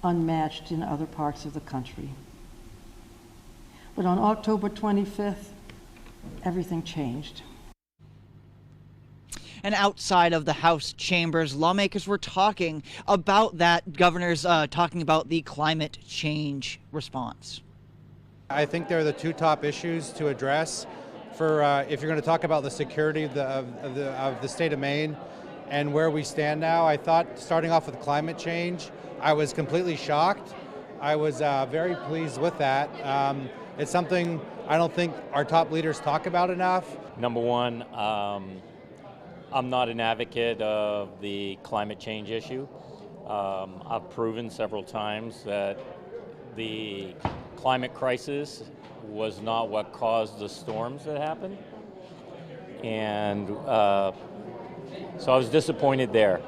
unmatched in other parts of the country. But on October 25th, everything changed. And outside of the House chambers, lawmakers were talking about that. Governors talking about the climate change response. I think they're the two top issues to address for if you're going to talk about the security of the state of Maine and where we stand now. I thought starting off with climate change, I was completely shocked. I was very pleased with that. It's something I don't think our top leaders talk about enough. Number one, I'm not an advocate of the climate change issue. I've proven several times that the climate crisis was not what caused the storms that happened. And so I was disappointed there.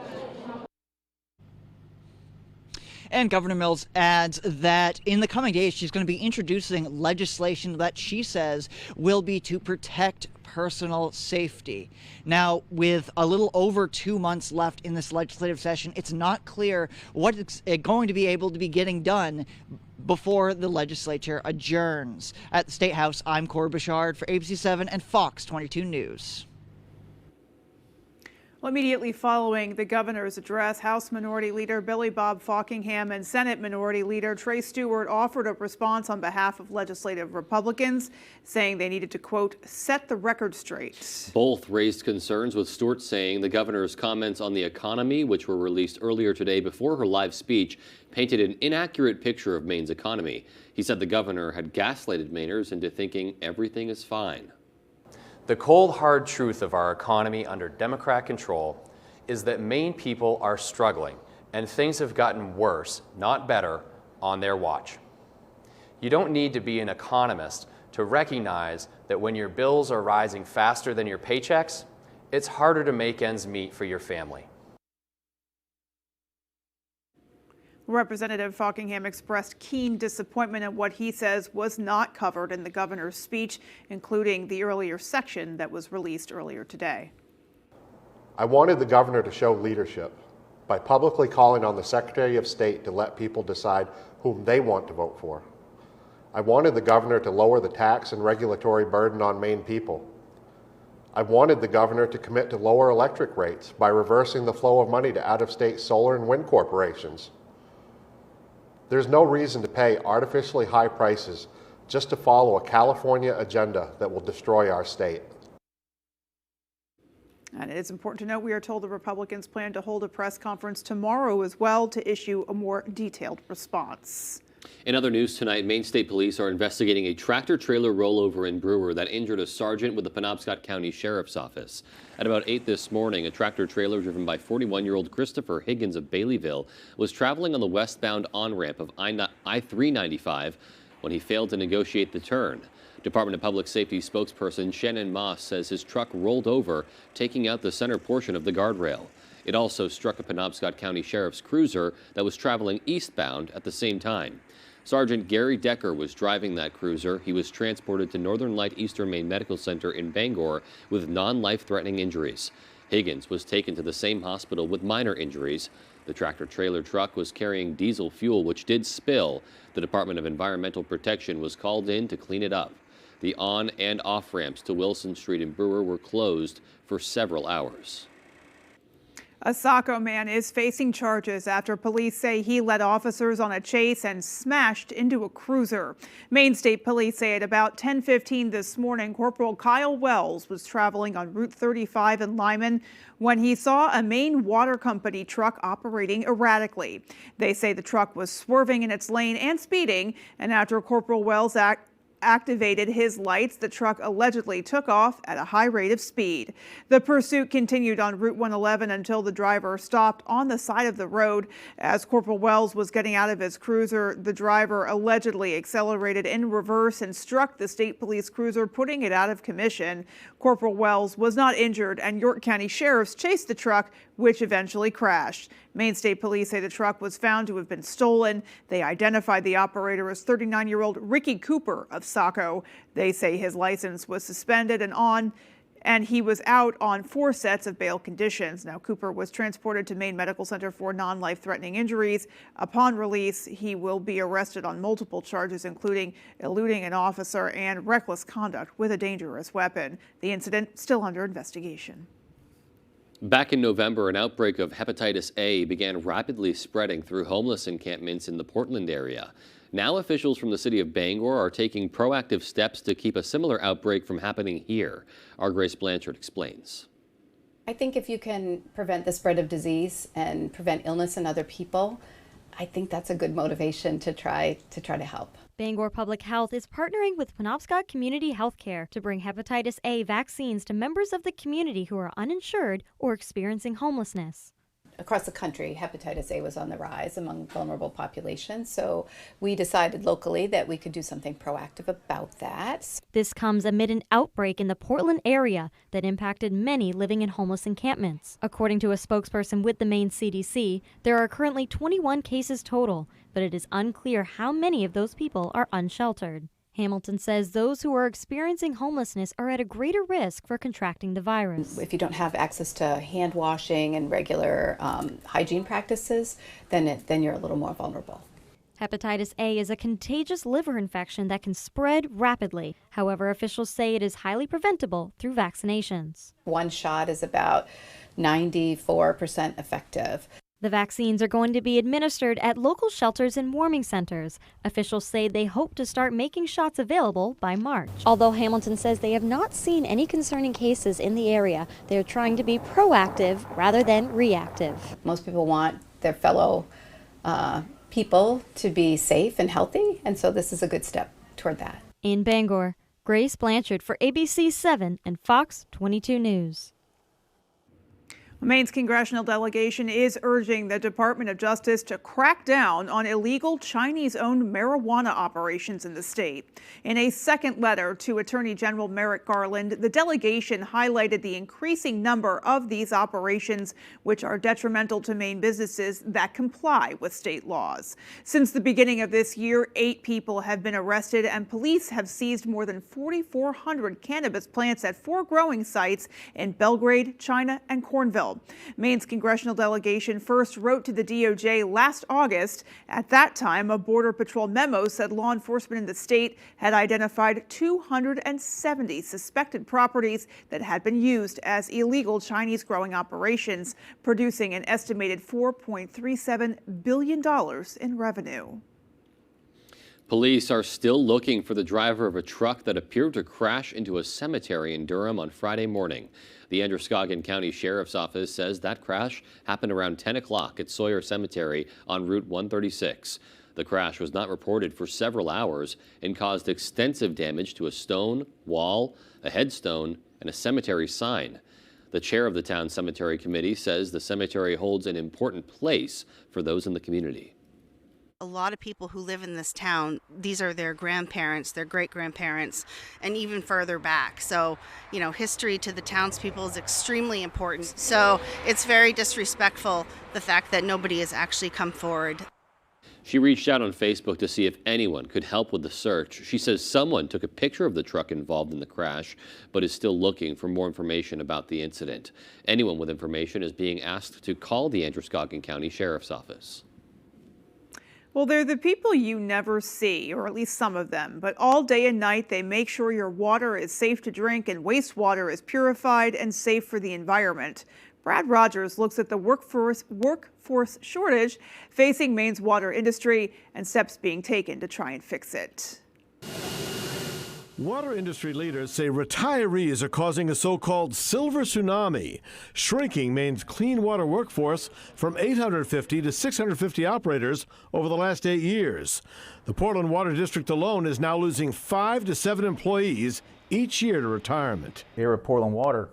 And Governor Mills adds that in the coming days, she's going to be introducing legislation that she says will be to protect personal safety. Now, with a little over 2 months left in this legislative session, it's not clear what it's going to be able to be getting done before the legislature adjourns. At the State House, I'm Corey Bouchard for ABC7 and Fox 22 News. Well, immediately following the governor's address, House Minority Leader Billy Bob Fockingham and Senate Minority Leader Trey Stewart offered a response on behalf of legislative Republicans, saying they needed to, quote, set the record straight. Both raised concerns, with Stewart saying the governor's comments on the economy, which were released earlier today before her live speech, painted an inaccurate picture of Maine's economy. He said the governor had gaslighted Mainers into thinking everything is fine. The cold, hard truth of our economy under Democrat control is that Maine people are struggling, and things have gotten worse, not better, on their watch. You don't need to be an economist to recognize that when your bills are rising faster than your paychecks, it's harder to make ends meet for your family. Representative Fockingham expressed keen disappointment at what he says was not covered in the governor's speech, including the earlier section that was released earlier today. I wanted the governor to show leadership by publicly calling on the Secretary of State to let people decide whom they want to vote for. I wanted the governor to lower the tax and regulatory burden on Maine people. I wanted the governor to commit to lower electric rates by reversing the flow of money to out-of-state solar and wind corporations. There's no reason to pay artificially high prices just to follow a California agenda that will destroy our state. And it's important to note we are told the Republicans plan to hold a press conference tomorrow as well to issue a more detailed response. In other news tonight, Maine State Police are investigating a tractor-trailer rollover in Brewer that injured a sergeant with the Penobscot County Sheriff's Office. At about 8 this morning, a tractor-trailer driven by 41-year-old Christopher Higgins of Baileyville was traveling on the westbound on-ramp of I-395 when he failed to negotiate the turn. Department of Public Safety spokesperson Shannon Moss says his truck rolled over, taking out the center portion of the guardrail. It also struck a Penobscot County Sheriff's cruiser that was traveling eastbound at the same time. Sergeant Gary Decker was driving that cruiser. He was transported to Northern Light Eastern Maine Medical Center in Bangor with non-life-threatening injuries. Higgins was taken to the same hospital with minor injuries. The tractor-trailer truck was carrying diesel fuel, which did spill. The Department of Environmental Protection was called in to clean it up. The on- and off-ramps to Wilson Street in Brewer were closed for several hours. A Saco man is facing charges after police say he led officers on a chase and smashed into a cruiser. Maine State Police say at about 10:15 this morning, Corporal Kyle Wells was traveling on Route 35 in Lyman when he saw a Maine Water Company truck operating erratically. They say the truck was swerving in its lane and speeding, and after Corporal Wells activated his lights, the truck allegedly took off at a high rate of speed. The pursuit continued on Route 111 until the driver stopped on the side of the road. As Corporal Wells was getting out of his cruiser, the driver allegedly accelerated in reverse and struck the state police cruiser, putting it out of commission. Corporal Wells was not injured, and York County sheriffs chased the truck, which eventually crashed. Maine State Police say the truck was found to have been stolen. They identified the operator as 39-year-old Ricky Cooper of Saco. They say his license was suspended and and he was out on 4 sets of bail conditions. Now, Cooper was transported to Maine Medical Center for non-life-threatening injuries. Upon release, he will be arrested on multiple charges, including eluding an officer and reckless conduct with a dangerous weapon. The incident still under investigation. Back in November, an outbreak of hepatitis A began rapidly spreading through homeless encampments in the Portland area. Now officials from the city of Bangor are taking proactive steps to keep a similar outbreak from happening here. Our Grace Blanchard explains. I think if you can prevent the spread of disease and prevent illness in other people, I think that's a good motivation to try to help. Bangor Public Health is partnering with Penobscot Community Healthcare to bring hepatitis A vaccines to members of the community who are uninsured or experiencing homelessness. Across the country, hepatitis A was on the rise among vulnerable populations, so we decided locally that we could do something proactive about that. This comes amid an outbreak in the Portland area that impacted many living in homeless encampments. According to a spokesperson with the Maine CDC, there are currently 21 cases total, but it is unclear how many of those people are unsheltered. Hamilton says those who are experiencing homelessness are at a greater risk for contracting the virus. If you don't have access to hand washing and regular hygiene practices, then you're a little more vulnerable. Hepatitis A is a contagious liver infection that can spread rapidly. However, officials say it is highly preventable through vaccinations. One shot is about 94% effective. The vaccines are going to be administered at local shelters and warming centers. Officials say they hope to start making shots available by March. Although Hamilton says they have not seen any concerning cases in the area, they're trying to be proactive rather than reactive. Most people want their fellow people to be safe and healthy, and so this is a good step toward that. In Bangor, Grace Blanchard for ABC 7 and Fox 22 News. Maine's congressional delegation is urging the Department of Justice to crack down on illegal Chinese-owned marijuana operations in the state. In a second letter to Attorney General Merrick Garland, the delegation highlighted the increasing number of these operations, which are detrimental to Maine businesses that comply with state laws. Since the beginning of this year, 8 people have been arrested, and police have seized more than 4,400 cannabis plants at 4 growing sites in Belgrade, China, and Cornville. Maine's congressional delegation first wrote to the DOJ last August. At that time, a Border Patrol memo said law enforcement in the state had identified 270 suspected properties that had been used as illegal Chinese growing operations, producing an estimated $4.37 billion in revenue. Police are still looking for the driver of a truck that appeared to crash into a cemetery in Durham on Friday morning. The Androscoggin County Sheriff's Office says that crash happened around 10 o'clock at Sawyer Cemetery on Route 136. The crash was not reported for several hours and caused extensive damage to a stone wall, a headstone, and a cemetery sign. The chair of the town cemetery committee says the cemetery holds an important place for those in the community. A lot of people who live in this town, these are their grandparents, their great-grandparents, and even further back. So, history to the townspeople is extremely important. So it's very disrespectful, the fact that nobody has actually come forward. She reached out on Facebook to see if anyone could help with the search. She says someone took a picture of the truck involved in the crash, but is still looking for more information about the incident. Anyone with information is being asked to call the Androscoggin County Sheriff's Office. Well, they're the people you never see, or at least some of them, but all day and night they make sure your water is safe to drink and wastewater is purified and safe for the environment. Brad Rogers looks at the workforce shortage facing Maine's water industry and steps being taken to try and fix it. Water industry leaders say retirees are causing a so-called silver tsunami, shrinking Maine's clean water workforce from 850 to 650 operators over the last 8 years. The Portland Water District alone is now losing 5 to 7 employees each year to retirement. Here at Portland Water,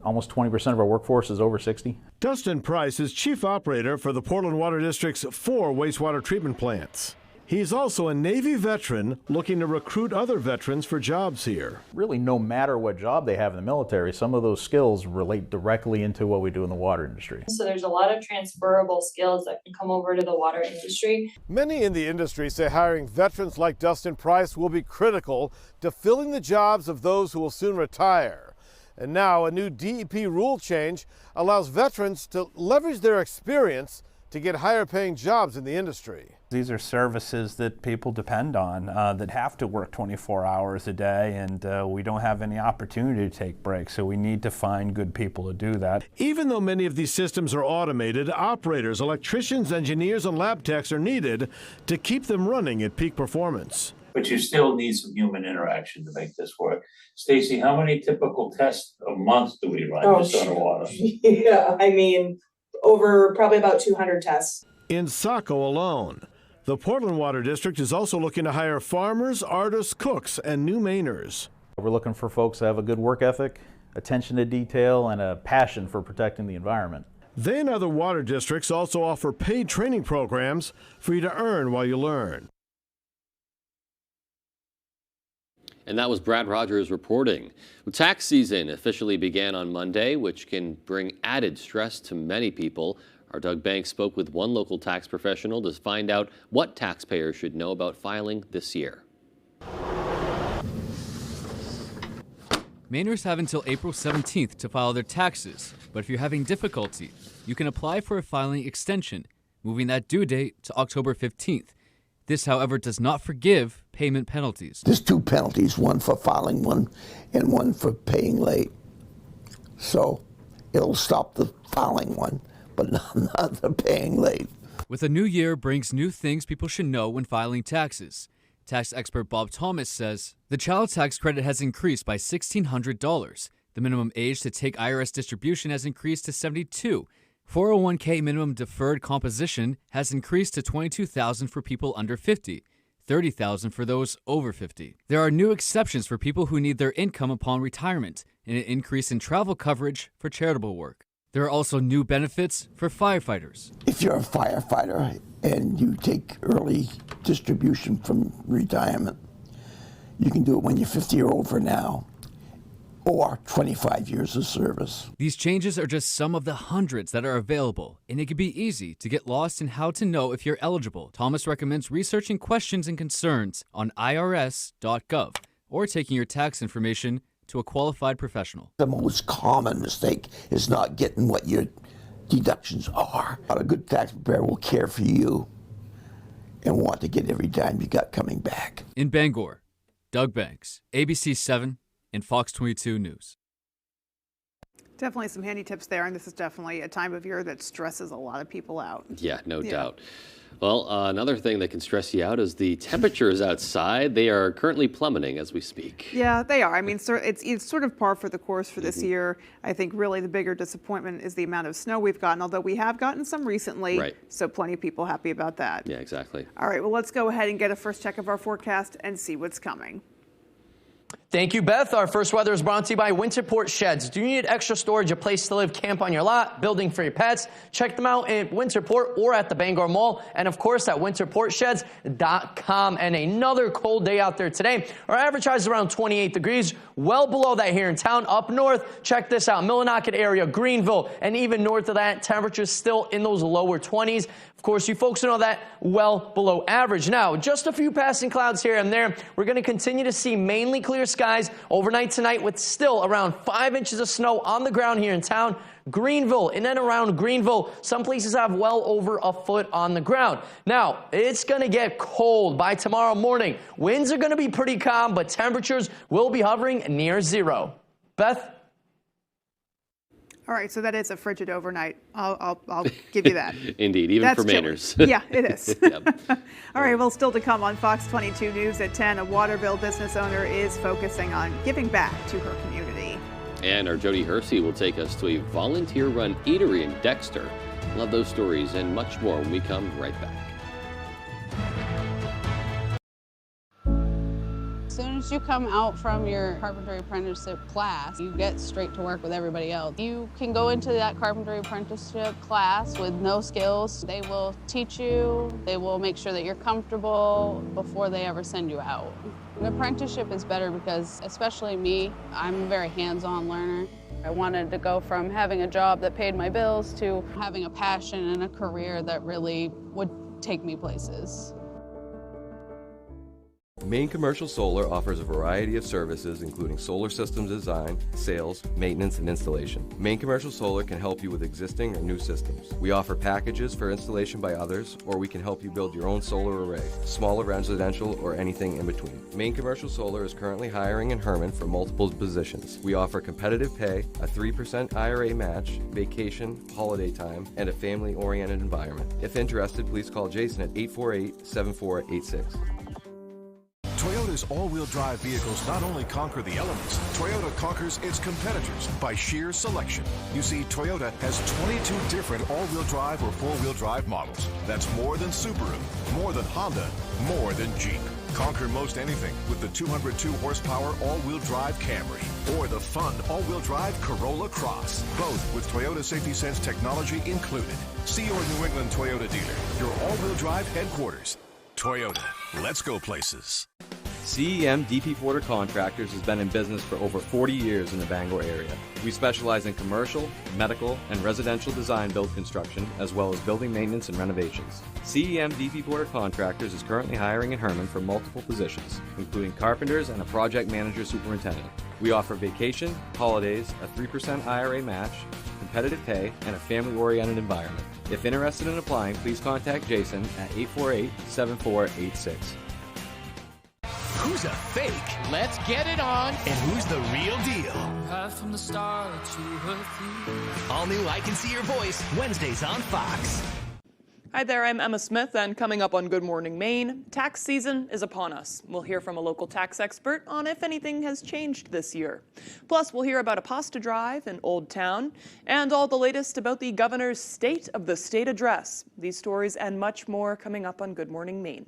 almost 20% of our workforce is over 60. Dustin Price is chief operator for the Portland Water District's 4 wastewater treatment plants. He's also a Navy veteran looking to recruit other veterans for jobs here. Really, no matter what job they have in the military, some of those skills relate directly into what we do in the water industry. So there's a lot of transferable skills that can come over to the water industry. Many in the industry say hiring veterans like Dustin Price will be critical to filling the jobs of those who will soon retire. And now a new DEP rule change allows veterans to leverage their experience to get higher paying jobs in the industry. These are services that people depend on, that have to work 24 hours a day, and we don't have any opportunity to take breaks, so we need to find good people to do that. Even though many of these systems are automated, operators, electricians, engineers, and lab techs are needed to keep them running at peak performance. But you still need some human interaction to make this work. Stacy, how many typical tests a month do we run just on the water? Yeah, I mean, over probably about 200 tests. In Saco alone, the Portland Water District is also looking to hire farmers, artists, cooks, and new Mainers. We're looking for folks that have a good work ethic, attention to detail, and a passion for protecting the environment. They and other water districts also offer paid training programs for you to earn while you learn. And that was Brad Rogers reporting. Tax season officially began on Monday, which can bring added stress to many people. Our Doug Banks spoke with one local tax professional to find out what taxpayers should know about filing this year. Mainers have until April 17th to file their taxes, but if you're having difficulty, you can apply for a filing extension, moving that due date to October 15th. This, however, does not forgive payment penalties. There's two penalties, one for filing one and one for paying late. So it'll stop the filing one, but not the paying late. With a new year brings new things people should know when filing taxes. Tax expert Bob Thomas says the child tax credit has increased by $1,600. The minimum age to take IRS distribution has increased to 72. 401k minimum deferred composition has increased to $22,000 for people under 50, $30,000 for those over 50. There are new exceptions for people who need their income upon retirement, and an increase in travel coverage for charitable work. There are also new benefits for firefighters. If you're a firefighter and you take early distribution from retirement, you can do it when you're 50 or over now, or 25 years of service. These changes are just some of the hundreds that are available, and it can be easy to get lost in how to know if you're eligible. Thomas recommends researching questions and concerns on irs.gov or taking your tax information to a qualified professional. The most common mistake is not getting what your deductions are. A good tax preparer will care for you and want to get every dime you got coming back. In Bangor, Doug Banks, ABC 7 and Fox 22 News. Definitely some handy tips there, and this is definitely a time of year that stresses a lot of people out. Yeah, no doubt. Well, another thing that can stress you out is the temperatures outside. They are currently plummeting as we speak. Yeah, they are. I mean, it's sort of par for the course for this year. I think really the bigger disappointment is the amount of snow we've gotten, although we have gotten some recently. Right. So plenty of people happy about that. Yeah, exactly. All right, well, let's go ahead and get a first check of our forecast and see what's coming. Thank you, Beth. Our first weather is brought to you by Winterport Sheds. Do you need extra storage, a place to live, camp on your lot, building for your pets? Check them out at Winterport or at the Bangor Mall. And, of course, at winterportsheds.com. And another cold day out there today. Our average high is around 28 degrees, well below that here in town. Up north, check this out, Millinocket area, Greenville, and even north of that, temperatures still in those lower 20s. Of course, you folks know that well below average. Now, just a few passing clouds here and there. We're going to continue to see mainly clear skies overnight tonight with still around 5 inches of snow on the ground here in town. Greenville, in and around Greenville, some places have well over a foot on the ground. Now, it's going to get cold by tomorrow morning. Winds are going to be pretty calm, but temperatures will be hovering near zero. Beth? All right, so that is a frigid overnight. I'll give you that. Indeed, even That's for Mainers. Yeah, it is. All right, well, still to come on Fox 22 News at 10, a Waterville business owner is focusing on giving back to her community. And our Jody Hersey will take us to a volunteer-run eatery in Dexter. Love those stories and much more when we come right back. As soon as you come out from your carpentry apprenticeship class, you get straight to work with everybody else. You can go into that carpentry apprenticeship class with no skills. They will teach you, they will make sure that you're comfortable before they ever send you out. An apprenticeship is better because, especially me, I'm a very hands-on learner. I wanted to go from having a job that paid my bills to having a passion and a career that really would take me places. Maine Commercial Solar offers a variety of services including solar systems design, sales, maintenance, and installation. Maine Commercial Solar can help you with existing or new systems. We offer packages for installation by others, or we can help you build your own solar array, smaller residential, or anything in between. Maine Commercial Solar is currently hiring in Herman for multiple positions. We offer competitive pay, a 3% IRA match, vacation, holiday time, and a family-oriented environment. If interested, please call Jason at 848-7486. Toyota's all-wheel drive vehicles not only conquer the elements, Toyota conquers its competitors by sheer selection. You see, Toyota has 22 different all-wheel drive or four-wheel drive models. That's more than Subaru, more than Honda, more than Jeep. Conquer most anything with the 202 horsepower all-wheel drive Camry or the fun all-wheel drive Corolla Cross, both with Toyota Safety Sense technology included. See your New England Toyota dealer, your all-wheel drive headquarters. Toyota, let's go places. CEM DP Porter Contractors has been in business for over 40 years in the Bangor area. We specialize in commercial, medical, and residential design build construction, as well as building maintenance and renovations. CEM DP Porter Contractors is currently hiring in Herman for multiple positions, including carpenters and a project manager superintendent. We offer vacation, holidays, a 3% IRA match, competitive pay, and a family-oriented environment. If interested in applying, please contact Jason at 848-7486. Who's a fake? Let's get it on. And who's the real deal? Right from the start, you were free. All new I Can See Your Voice, Wednesdays on Fox. Hi there, I'm Emma Smith, and coming up on Good Morning Maine, tax season is upon us. We'll hear from a local tax expert on if anything has changed this year. Plus, we'll hear about a pasta drive in Old Town and all the latest about the governor's State of the State address. These stories and much more coming up on Good Morning Maine.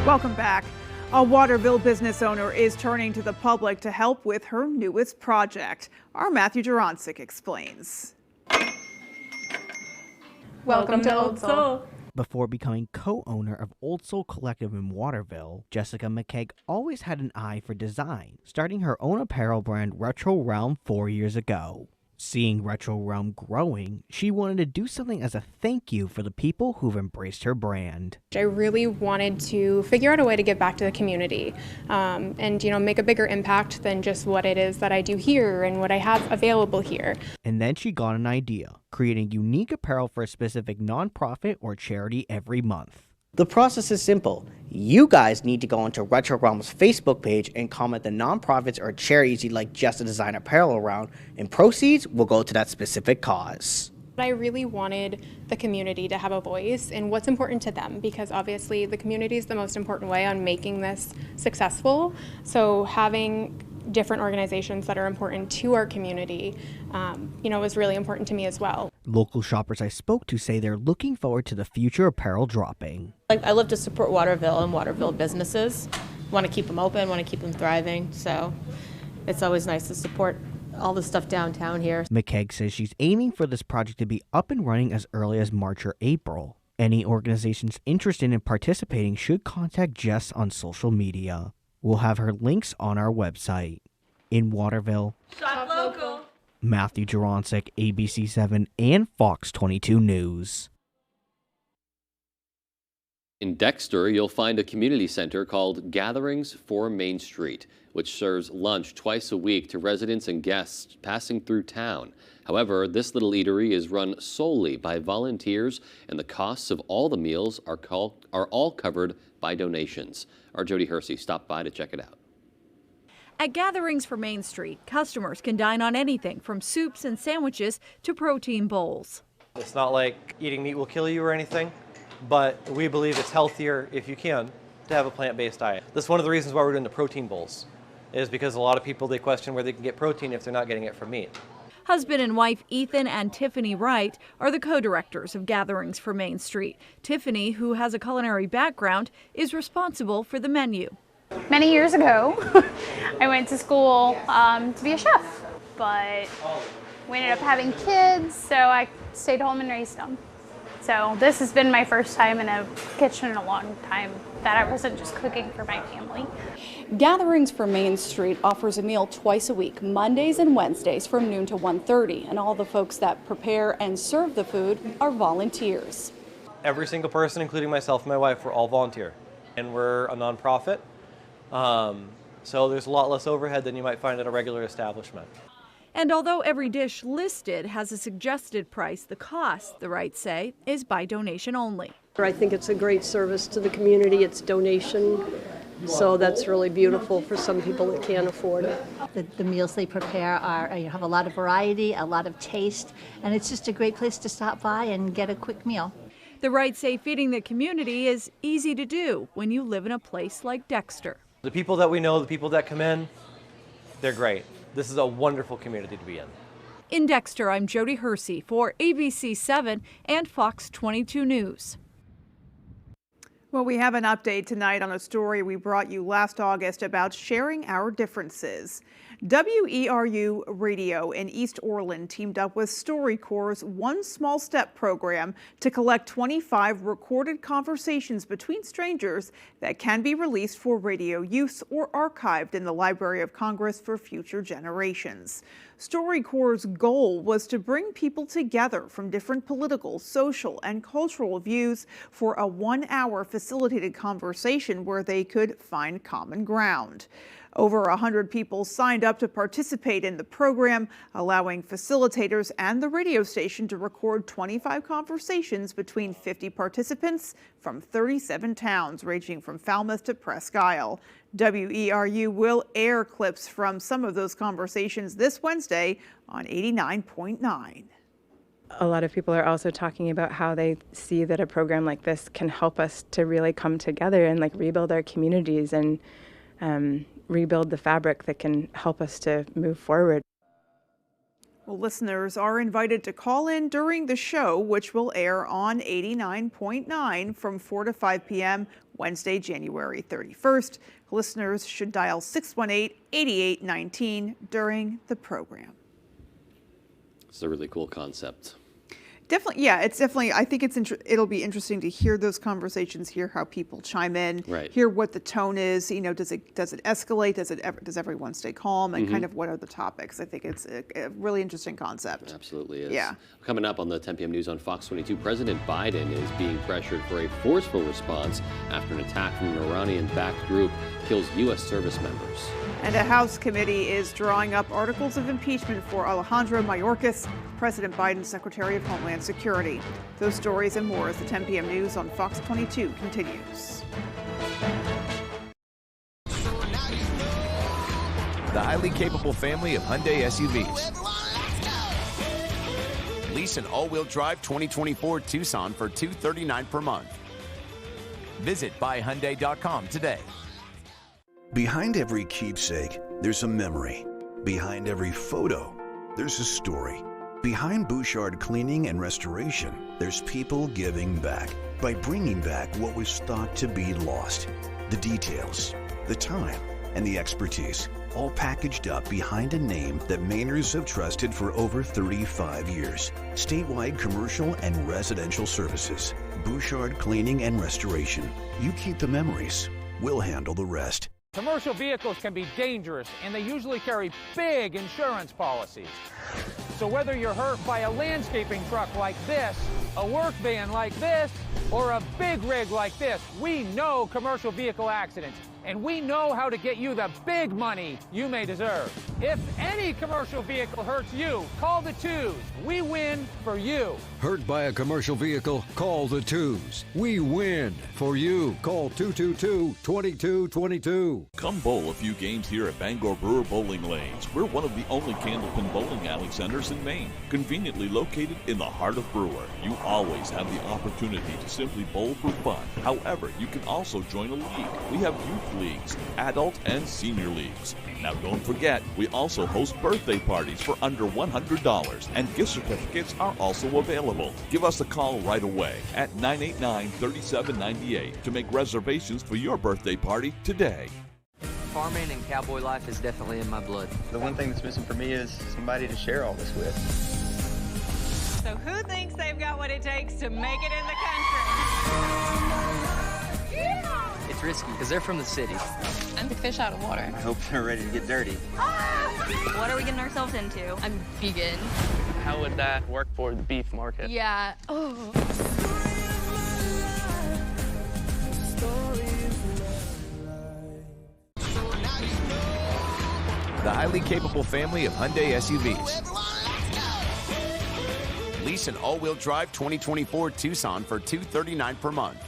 Welcome back. A Waterville business owner is turning to the public to help with her newest project. Our Matthew Duranczyk explains. Welcome to Old Soul. Before becoming co-owner of Old Soul Collective in Waterville, Jessica McKeag always had an eye for design, starting her own apparel brand Retro Realm 4 years ago. Seeing Retro Realm growing, she wanted to do something as a thank you for the people who've embraced her brand. I really wanted to figure out a way to give back to the community and, make a bigger impact than just what it is that I do here and what I have available here. And then she got an idea, creating unique apparel for a specific nonprofit or charity every month. The process is simple. You guys need to go onto Retro Realm's Facebook page and comment the nonprofits or charities you'd like just to design apparel around, and proceeds will go to that specific cause. I really wanted the community to have a voice in what's important to them, because obviously the community is the most important way on making this successful. So having different organizations that are important to our community, was really important to me as well. Local shoppers I spoke to say they're looking forward to the future apparel dropping. I love to support Waterville and Waterville businesses. Want to keep them open, want to keep them thriving. So it's always nice to support all the stuff downtown here. McKeag says she's aiming for this project to be up and running as early as March or April. Any organizations interested in participating should contact Jess on social media. We'll have her links on our website. In Waterville, shop local. Matthew Duranczyk, ABC7 and Fox 22 News. In Dexter, you'll find a community center called Gatherings for Main Street, which serves lunch twice a week to residents and guests passing through town. However, this little eatery is run solely by volunteers, and the costs of all the meals are all covered by donations. Our Jody Hersey stopped by to check it out. At Gatherings for Main Street, customers can dine on anything from soups and sandwiches to protein bowls. It's not like eating meat will kill you or anything, but we believe it's healthier, if you can, to have a plant-based diet. That's one of the reasons why we're doing the protein bowls, is because a lot of people, they question where they can get protein if they're not getting it from meat. Husband and wife Ethan and Tiffany Wright are the co-directors of Gatherings for Main Street. Tiffany, who has a culinary background, is responsible for the menu. Many years ago, I went to school to be a chef, but we ended up having kids, so I stayed home and raised them. So this has been my first time in a kitchen in a long time that I wasn't just cooking for my family. Gatherings for Main Street offers a meal twice a week, Mondays and Wednesdays from noon to 1:30, and all the folks that prepare and serve the food are volunteers. Every single person, including myself and my wife, we're all volunteer, and we're a nonprofit. So there's a lot less overhead than you might find at a regular establishment. And although every dish listed has a suggested price, the cost, the Wrights say, is by donation only. I think it's a great service to the community. It's donation, so that's really beautiful for some people that can't afford it. The meals they prepare have a lot of variety, a lot of taste, and it's just a great place to stop by and get a quick meal. The Wrights say feeding the community is easy to do when you live in a place like Dexter. The people that we know, the people that come in, they're great. This is a wonderful community to be in. In Dexter, I'm Jody Hersey for ABC 7 and Fox 22 News. Well, we have an update tonight on a story we brought you last August about sharing our differences. WERU Radio in East Orland teamed up with StoryCorps' One Small Step program to collect 25 recorded conversations between strangers that can be released for radio use or archived in the Library of Congress for future generations. StoryCorps' goal was to bring people together from different political, social, and cultural views for a 1-hour facilitated conversation where they could find common ground. Over 100 people signed up to participate in the program, allowing facilitators and the radio station to record 25 conversations between 50 participants from 37 towns, ranging from Falmouth to Presque Isle. WERU will air clips from some of those conversations this Wednesday on 89.9. A lot of people are also talking about how they see that a program like this can help us to really come together and rebuild our communities and rebuild the fabric that can help us to move forward. Well, listeners are invited to call in during the show, which will air on 89.9 from 4 to 5 p.m. Wednesday, January 31st. Listeners should dial 618-8819 during the program. It's a really cool concept. Definitely, yeah. It's definitely. I think it'll be interesting to hear those conversations, hear how people chime in, right. Hear what the tone is. Does it escalate? Does everyone stay calm? And kind of what are the topics? I think it's a really interesting concept. It absolutely is. Yeah. Coming up on the 10 p.m. news on Fox 22, President Biden is being pressured for a forceful response after an attack from an Iranian-backed group kills U.S. service members. And a House committee is drawing up articles of impeachment for Alejandro Mayorkas, President Biden's Secretary of Homeland Security. Those stories and more as the 10 p.m. news on Fox 22 continues. The highly capable family of Hyundai SUVs. Lease an all-wheel drive 2024 Tucson for $239 per month. Visit buyhyundai.com today. Behind every keepsake, there's a memory. Behind every photo, there's a story. Behind Bouchard Cleaning and Restoration, there's people giving back by bringing back what was thought to be lost. The details, the time, and the expertise, all packaged up behind a name that Mainers have trusted for over 35 years. Statewide commercial and residential services. Bouchard Cleaning and Restoration. You keep the memories. We'll handle the rest. Commercial vehicles can be dangerous, and they usually carry big insurance policies. So whether you're hurt by a landscaping truck like this, a work van like this, or a big rig like this, we know commercial vehicle accidents, and we know how to get you the big money you may deserve. If any commercial vehicle hurts you, call the Twos. We win for you. Hurt by a commercial vehicle? Call the Twos. We win for you. Call 222-2222. Come bowl a few games here at Bangor Brewer Bowling Lanes. We're one of the only candlepin bowling alley centers in Maine, conveniently located in the heart of Brewer. You always have the opportunity to simply bowl for fun. However, you can also join a league. We have youth leagues, adult and senior leagues. Now don't forget, we also host birthday parties for under $100, and gift certificates are also available. Give us a call right away at 989-3798 to make reservations for your birthday party today. Farming and cowboy life is definitely in my blood. The one thing that's missing for me is somebody to share all this with. So who thinks they've got what it takes to make it in the country? It's risky because they're from the city. I'm the fish out of water. I hope they're ready to get dirty. What are we getting ourselves into? I'm vegan. How would that work for the beef market? Yeah. Oh. The highly capable family of Hyundai SUVs. Lease an all-wheel drive 2024 Tucson for $239 per month.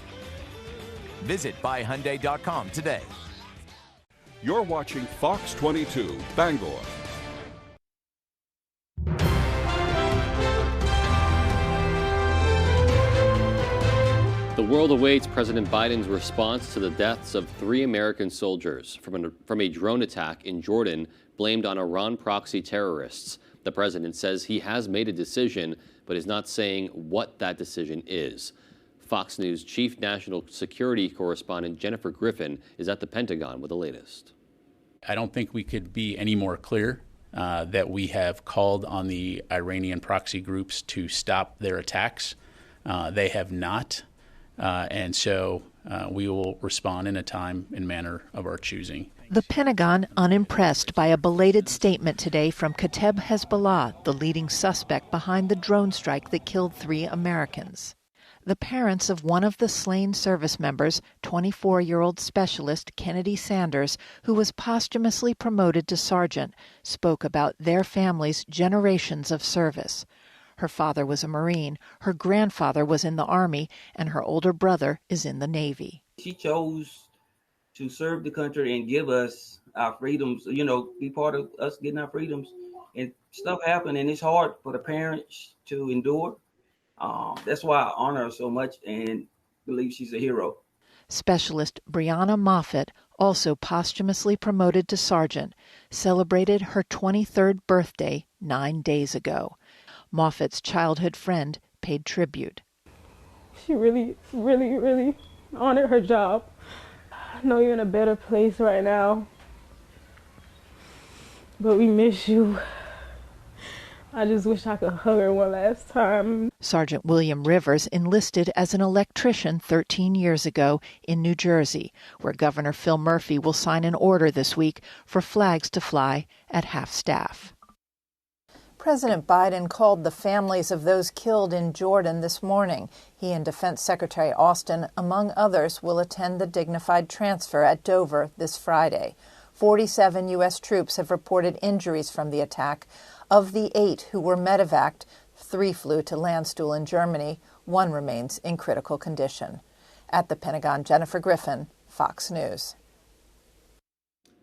Visit buyhyundai.com today. You're watching Fox 22 Bangor. The world awaits President Biden's response to the deaths of 3 American soldiers from a drone attack in Jordan blamed on Iran proxy terrorists. The president says he has made a decision, but is not saying what that decision is. Fox News Chief National Security Correspondent Jennifer Griffin is at the Pentagon with the latest. I don't think we could be any more clear that we have called on the Iranian proxy groups to stop their attacks. They have not. And so we will respond in a time and manner of our choosing. The Pentagon unimpressed by a belated statement today from Kateb Hezbollah, the leading suspect behind the drone strike that killed 3 Americans. The parents of one of the slain service members, 24-year-old specialist Kennedy Sanders, who was posthumously promoted to sergeant, spoke about their family's generations of service. Her father was a Marine, her grandfather was in the Army, and her older brother is in the Navy. She chose to serve the country and give us our freedoms, be part of us getting our freedoms. And stuff happened, and it's hard for the parents to endure. That's why I honor her so much and believe she's a hero. Specialist Brianna Moffitt, also posthumously promoted to sergeant, celebrated her 23rd birthday 9 days ago. Moffitt's childhood friend paid tribute. She really, really, really honored her job. I know you're in a better place right now, but we miss you. I just wish I could hug her one last time. Sergeant William Rivers enlisted as an electrician 13 years ago in New Jersey, where Governor Phil Murphy will sign an order this week for flags to fly at half-staff. President Biden called the families of those killed in Jordan this morning. He and Defense Secretary Austin, among others, will attend the dignified transfer at Dover this Friday. 47 U.S. troops have reported injuries from the attack. Of the 8 who were medevaced, 3 flew to Landstuhl in Germany. 1 remains in critical condition. At the Pentagon, Jennifer Griffin, Fox News.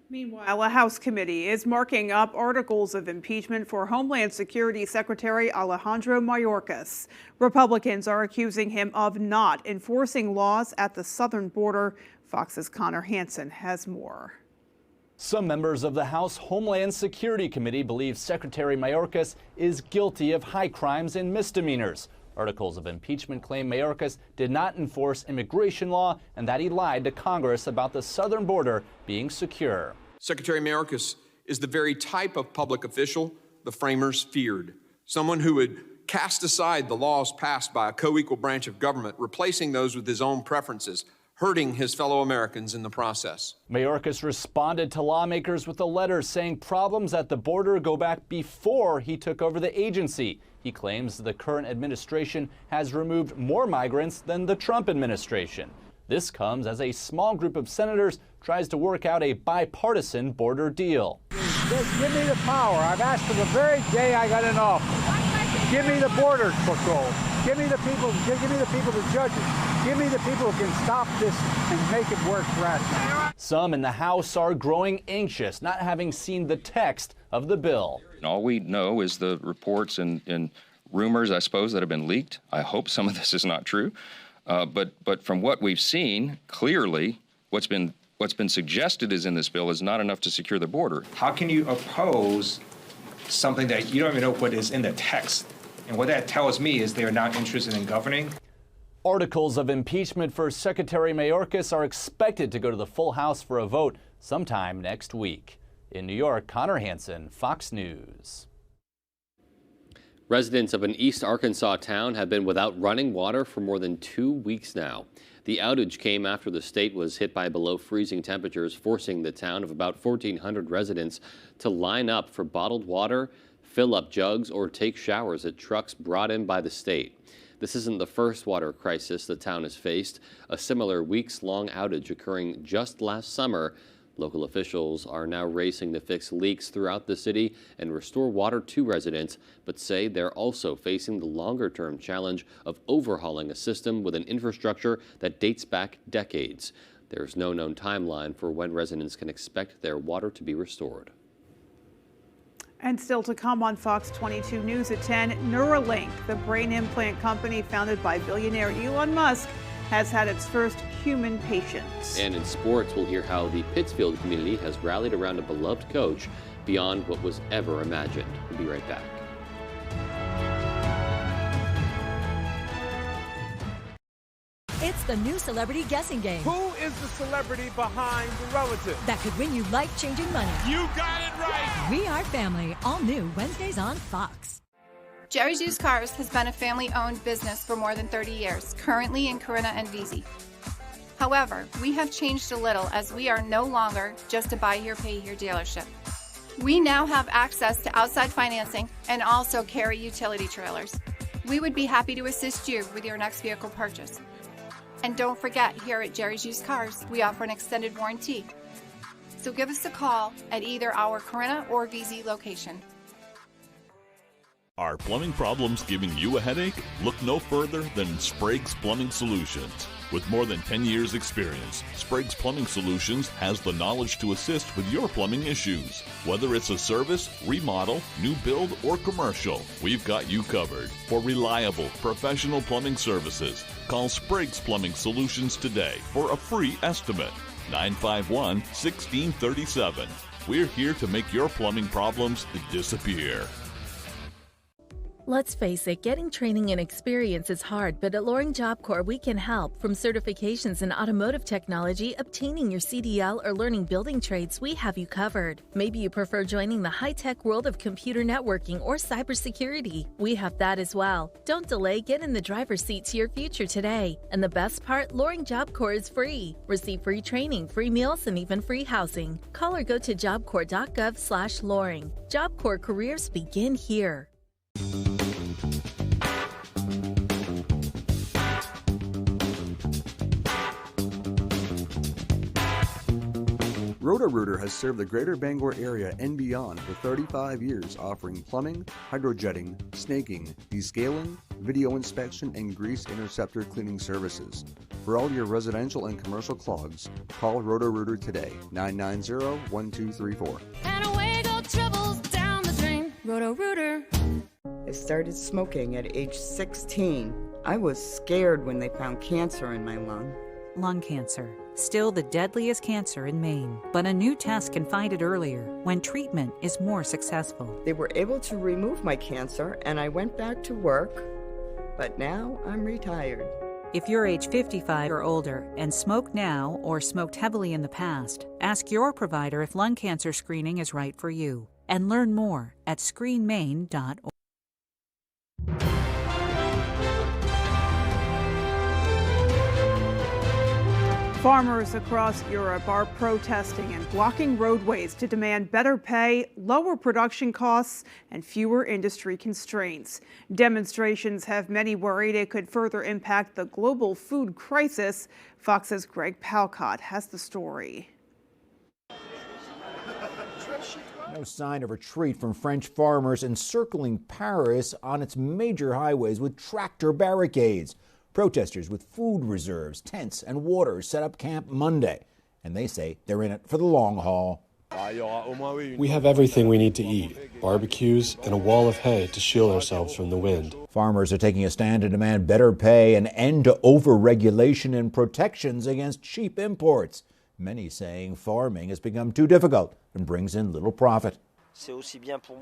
Meanwhile, a House committee is marking up articles of impeachment for Homeland Security Secretary Alejandro Mayorkas. Republicans are accusing him of not enforcing laws at the southern border. Fox's Connor Hansen has more. Some members of the House Homeland Security Committee believe Secretary Mayorkas is guilty of high crimes and misdemeanors. Articles of impeachment claim Mayorkas did not enforce immigration law and that he lied to Congress about the southern border being secure. Secretary Mayorkas is the very type of public official the framers feared. Someone who would cast aside the laws passed by a co-equal branch of government, replacing those with his own preferences, hurting his fellow Americans in the process. Mayorkas responded to lawmakers with a letter saying problems at the border go back before he took over the agency. He claims the current administration has removed more migrants than the Trump administration. This comes as a small group of senators tries to work out a bipartisan border deal. Just give me the power. I've asked for the very day I got in office. Give me the border patrol. Give me the people. Give me the people, the judges. Give me the people who can stop this and make it work rationally. Some in the House are growing anxious, not having seen the text of the bill. All we know is the reports and rumors, I suppose, that have been leaked. I hope some of this is not true. But from what we've seen, clearly what's been suggested is in this bill is not enough to secure the border. How can you oppose something that you don't even know what is in the text? And what that tells me is they are not interested in governing. Articles of impeachment for Secretary Mayorkas are expected to go to the full House for a vote sometime next week. In New York, Connor Hansen, Fox News. Residents of an East Arkansas town have been without running water for more than 2 weeks now. The outage came after the state was hit by below freezing temperatures, forcing the town of about 1,400 residents to line up for bottled water, fill up jugs, or take showers at trucks brought in by the state. This isn't the first water crisis the town has faced. A similar weeks-long outage occurring just last summer. Local officials are now racing to fix leaks throughout the city and restore water to residents, but say they're also facing the longer-term challenge of overhauling a system with an infrastructure that dates back decades. There's no known timeline for when residents can expect their water to be restored. And still to come on Fox 22 News at 10, Neuralink, the brain implant company founded by billionaire Elon Musk, has had its first human patient. And in sports, we'll hear how the Pittsfield community has rallied around a beloved coach beyond what was ever imagined. We'll be right back. It's the new celebrity guessing game. Who is the celebrity behind the relative that could win you life-changing money? You got it right! We Are Family, all new Wednesdays on Fox. Jerry's Used Cars has been a family-owned business for more than 30 years, currently in Corinna and Vesey. However, we have changed a little as we are no longer just a buy here, pay here dealership. We now have access to outside financing and also carry utility trailers. We would be happy to assist you with your next vehicle purchase. And don't forget, here at Jerry's Used Cars, we offer an extended warranty. So give us a call at either our Corinna or Vesey location. Are plumbing problems giving you a headache? Look no further than Sprague's Plumbing Solutions. With more than 10 years' experience, Sprague's Plumbing Solutions has the knowledge to assist with your plumbing issues. Whether it's a service, remodel, new build, or commercial, we've got you covered. For reliable, professional plumbing services, call Sprague's Plumbing Solutions today for a free estimate. 951-1637. We're here to make your plumbing problems disappear. Let's face it, getting training and experience is hard, but at Loring Job Corps, we can help. From certifications in automotive technology, obtaining your CDL, or learning building trades, we have you covered. Maybe you prefer joining the high-tech world of computer networking or cybersecurity. We have that as well. Don't delay, get in the driver's seat to your future today. And the best part, Loring Job Corps is free. Receive free training, free meals, and even free housing. Call or go to jobcorps.gov/Loring. Job Corps careers begin here. Roto-Rooter has served the greater Bangor area and beyond for 35 years, offering plumbing, hydrojetting, snaking, descaling, video inspection, and grease interceptor cleaning services. For all your residential and commercial clogs, call Roto-Rooter today, 990-1234. And away go troubles down the drain. Roto-Rooter. I started smoking at age 16. I was scared when they found cancer in my lung. Lung cancer, still the deadliest cancer in Maine, but a new test can find it earlier when treatment is more successful. They were able to remove my cancer and I went back to work, but now I'm retired. If you're age 55 or older and smoke now or smoked heavily in the past, ask your provider if lung cancer screening is right for you, and learn more at screenmaine.org. Farmers across Europe are protesting and blocking roadways to demand better pay, lower production costs, and fewer industry constraints. Demonstrations have many worried it could further impact the global food crisis. Fox's Greg Palcott has the story. No sign of retreat from French farmers encircling Paris on its major highways with tractor barricades. Protesters with food reserves, tents, and water set up camp Monday, and they say they're in it for the long haul. We have everything we need to eat, barbecues, and a wall of hay to shield ourselves from the wind. Farmers are taking a stand to demand better pay, an end to over-regulation, and protections against cheap imports. Many saying farming has become too difficult and brings in little profit.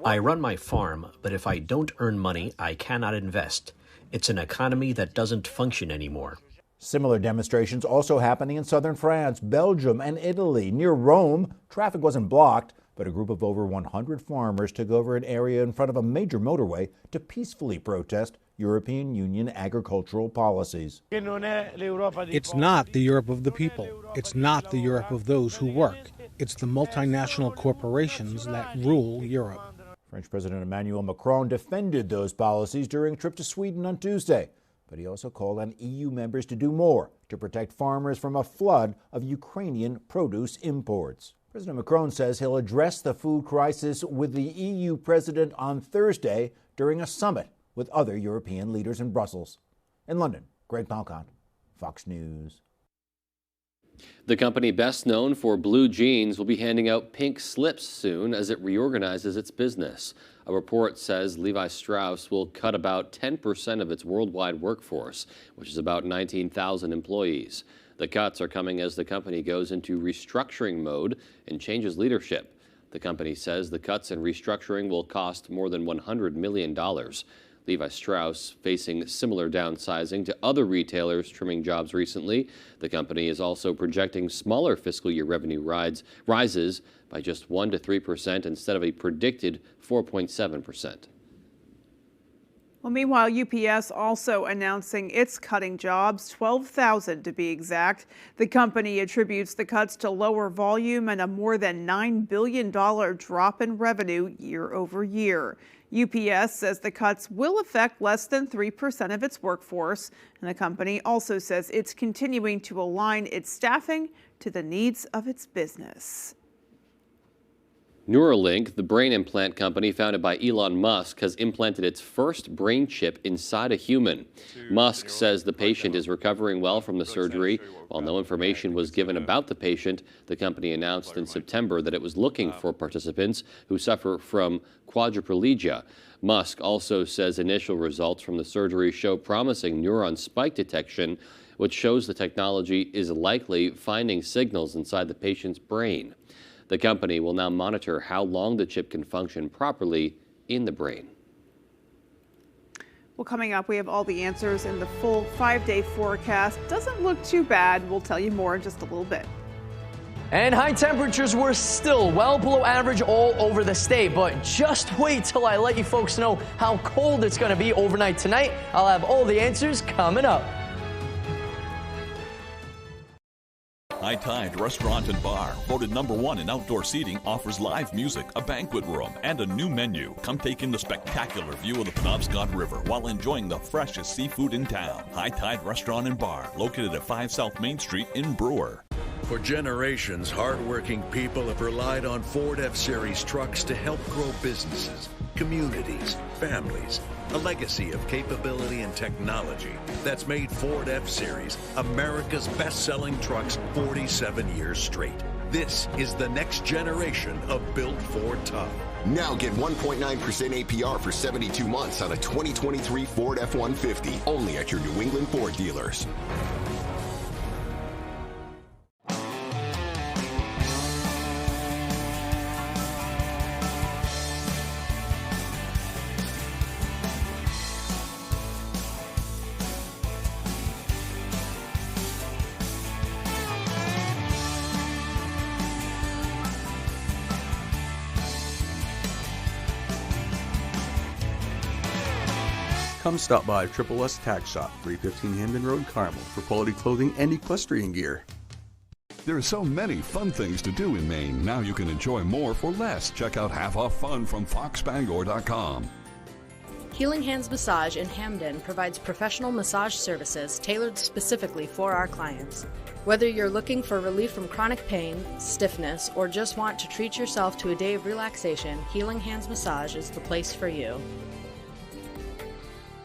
I run my farm, but if I don't earn money, I cannot invest. It's an economy that doesn't function anymore. Similar demonstrations also happening in southern France, Belgium, and Italy. Near Rome, traffic wasn't blocked, But a group of over 100 farmers took over an area in front of a major motorway to peacefully protest European Union agricultural policies. It's not the Europe of the people. It's not the Europe of those who work. It's the multinational corporations that rule Europe. French President Emmanuel Macron defended those policies during a trip to Sweden on Tuesday, but he also called on EU members to do more to protect farmers from a flood of Ukrainian produce imports. President Macron says he'll address the food crisis with the EU president on Thursday during a summit with other European leaders in Brussels. In London, Greg Palcott, Fox News. The company best known for blue jeans will be handing out pink slips soon as it reorganizes its business. A report says Levi Strauss will cut about 10% of its worldwide workforce, which is about 19,000 employees. The cuts are coming as the company goes into restructuring mode and changes leadership. The company says the cuts and restructuring will cost more than $100 million. Levi Strauss facing similar downsizing to other retailers trimming jobs recently. The company is also projecting smaller fiscal year revenue rises by just 1 to 3% instead of a predicted 4.7%. Well, meanwhile, UPS also announcing it's cutting jobs, 12,000 to be exact. The company attributes the cuts to lower volume and a more than $9 billion drop in revenue year over year. UPS says the cuts will affect less than 3% of its workforce, and the company also says it's continuing to align its staffing to the needs of its business. Neuralink, the brain implant company founded by Elon Musk, has implanted its first brain chip inside a human. Musk says the patient is recovering well from the surgery. While no information was given about the patient, the company announced in September that it was looking for participants who suffer from quadriplegia. Musk also says initial results from the surgery show promising neuron spike detection, which shows the technology is likely finding signals inside the patient's brain. The company will now monitor how long the chip can function properly in the brain. Well, coming up, we have all the answers in the full 5-day forecast. Doesn't look too bad. We'll tell you more in just a little bit. And high temperatures were still well below average all over the state, but just wait till I let you folks know how cold it's going to be overnight tonight. I'll have all the answers coming up. High Tide Restaurant and Bar, voted #1 in outdoor seating, offers live music, a banquet room, and a new menu. Come take in the spectacular view of the Penobscot River while enjoying the freshest seafood in town. High Tide Restaurant and Bar, located at 5 South Main Street in Brewer. For generations, hardworking people have relied on Ford F-Series trucks to help grow businesses, communities, families. A legacy of capability and technology that's made Ford F-Series America's best-selling trucks 47 years straight. This is the next generation of Built Ford Tough. Now get 1.9% APR for 72 months on a 2023 Ford F-150, only at your New England Ford dealers. Come stop by Triple S Tack Shop, 315 Hamden Road, Carmel, for quality clothing and equestrian gear. There are so many fun things to do in Maine. Now you can enjoy more for less. Check out Half Off Fun from foxbangor.com. Healing Hands Massage in Hamden provides professional massage services tailored specifically for our clients. Whether you're looking for relief from chronic pain, stiffness, or just want to treat yourself to a day of relaxation, Healing Hands Massage is the place for you.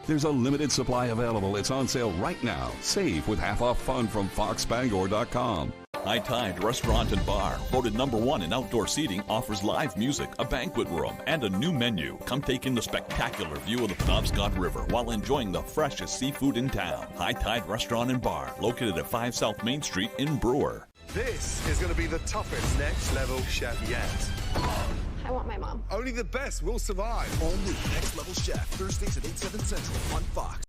There's a limited supply available. It's on sale right now. Save with Half Off Fun from foxbangor.com. High Tide Restaurant and Bar, voted #1 in outdoor seating, offers live music, a banquet room, and a new menu. Come take in the spectacular view of the Penobscot River while enjoying the freshest seafood in town. High Tide Restaurant and Bar, located at 5 South Main Street in Brewer. This is going to be the toughest next level chef yet. I want my mom. Only the best will survive. Only Next Level Chef, Thursdays at 8, 7 Central on Fox.